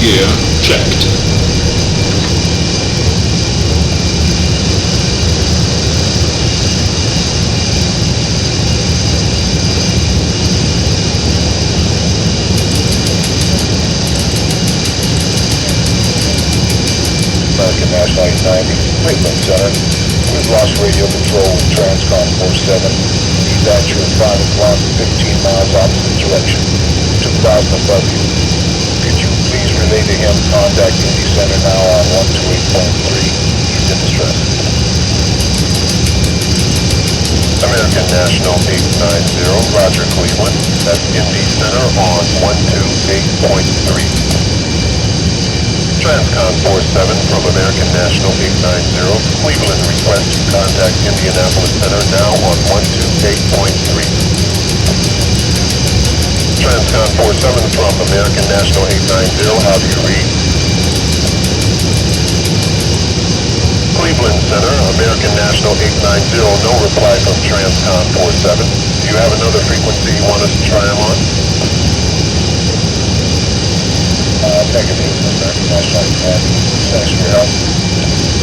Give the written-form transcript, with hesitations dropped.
gear checked. American National 890, Cleveland Center. We've lost radio control with Transcom 47. He's at your 5 o'clock, 15 miles opposite direction, 2,000 above you. Could you please relay to him contact Indy Center now on 128.3? He's in distress. American National 890, Roger Cleveland. That's Indy Center on 128.3. Transcon 47 from American National 890, Cleveland request to contact Indianapolis Center now on 128.3. Transcon 47 from American National 890, how do you read? Cleveland Center, American National 890, no reply from Transcon 47. Do you have another frequency you want us to try them on? Negative, American National 890. Thanks for your help.